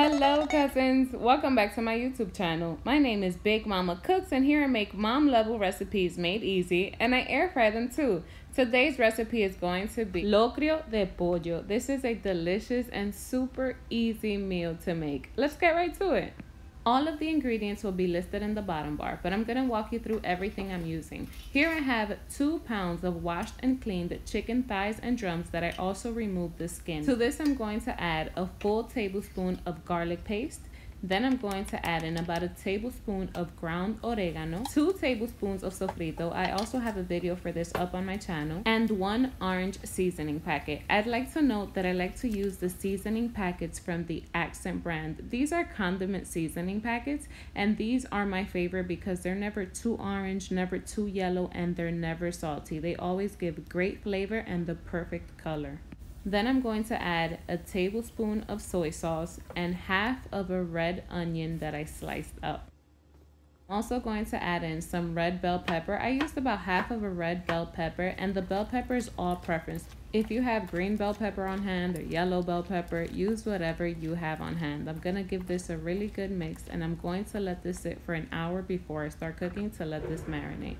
Hello cousins, welcome back to my YouTube channel. My name is Big Mama Cooks and here I make mom level recipes made easy and I air fry them too. Today's recipe is going to be LOCRIO de Pollo. This is a delicious and super easy meal to make. Let's get right to it. All of the ingredients will be listed in the bottom bar, but I'm going to walk you through everything I'm using. Here I have 2 pounds of washed and cleaned chicken thighs and drums that I also removed the skin. To this I'm going to add a full tablespoon of garlic paste. Then I'm going to add in about a tablespoon of ground oregano, 2 tablespoons of sofrito. I also have a video for this up on my channel, and 1 orange seasoning packet. I'd like to note that I like to use the seasoning packets from the Accent brand. These are condiment seasoning packets, and these are my favorite because they're never too orange, never too yellow, and they're never salty. They always give great flavor and the perfect color. Then I'm going to add a tablespoon of soy sauce and half of a red onion that I sliced up. I'm also going to add in some red bell pepper. I used about half of a red bell pepper, and the bell pepper is all preference. If you have green bell pepper on hand or yellow bell pepper, use whatever you have on hand. I'm going to give this a really good mix, and I'm going to let this sit for an hour before I start cooking to let this marinate.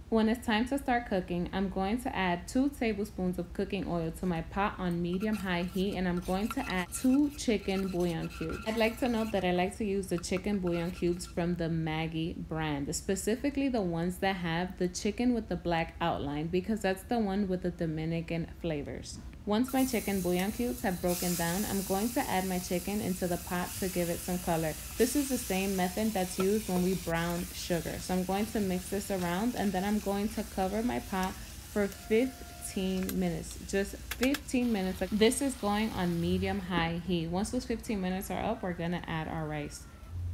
When it's time to start cooking, I'm going to add 2 tablespoons of cooking oil to my pot on medium-high heat, and I'm going to add 2 chicken bouillon cubes. I'd like to note that I like to use the chicken bouillon cubes from the Maggi brand, specifically the ones that have the chicken with the black outline, because that's the one with the Dominican flavors. Once my chicken bouillon cubes have broken down, I'm going to add my chicken into the pot to give it some color. This is the same method that's used when we brown sugar. So I'm going to mix this around, and then I'm going to cover my pot for 15 minutes. Just 15 minutes. This is going on medium-high heat. Once those 15 minutes are up, we're going to add our rice.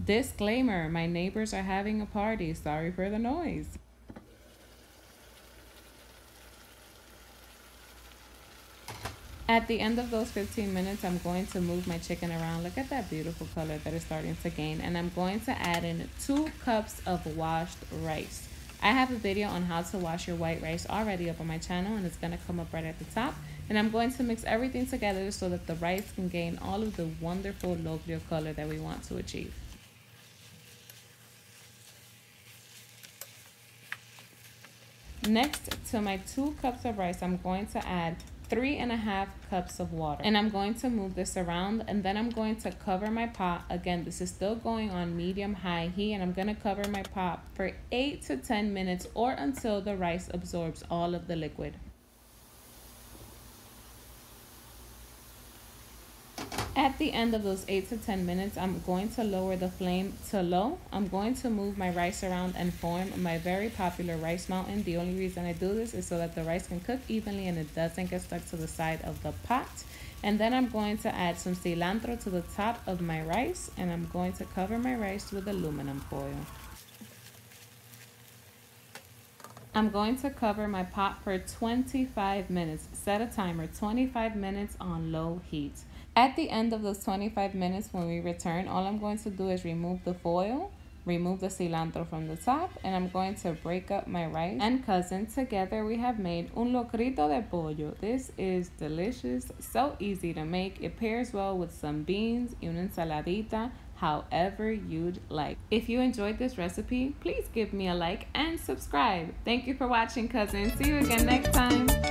Disclaimer, my neighbors are having a party. Sorry for the noise. At the end of those 15 minutes, I'm going to move my chicken around. Look at that beautiful color that it's starting to gain. And I'm going to add in 2 cups of washed rice. I have a video on how to wash your white rice already up on my channel, and it's going to come up right at the top. And I'm going to mix everything together so that the rice can gain all of the wonderful LOCRIO color that we want to achieve. Next to my 2 cups of rice, I'm going to add 3.5 cups of water, and I'm going to move this around, and then I'm going to cover my pot. Again, this is still going on medium-high heat, and I'm going to cover my pot for 8 to 10 minutes or until the rice absorbs all of the liquid. At the end of those 8 to 10 minutes, I'm going to lower the flame to low. I'm going to move my rice around and form my very popular rice mountain. The only reason I do this is so that the rice can cook evenly and it doesn't get stuck to the side of the pot. And then I'm going to add some cilantro to the top of my rice, and I'm going to cover my rice with aluminum foil. I'm going to cover my pot for 25 minutes. Set a timer, 25 minutes on low heat. At the end of those 25 minutes, when we return, all I'm going to do is remove the foil, remove the cilantro from the top, and I'm going to break up my rice and cousin. Together we have made un locrito de pollo. This is delicious, so easy to make. It pairs well with some beans y una ensaladita, however you'd like. If you enjoyed this recipe, please give me a like and subscribe. Thank you for watching, cousins. See you again next time.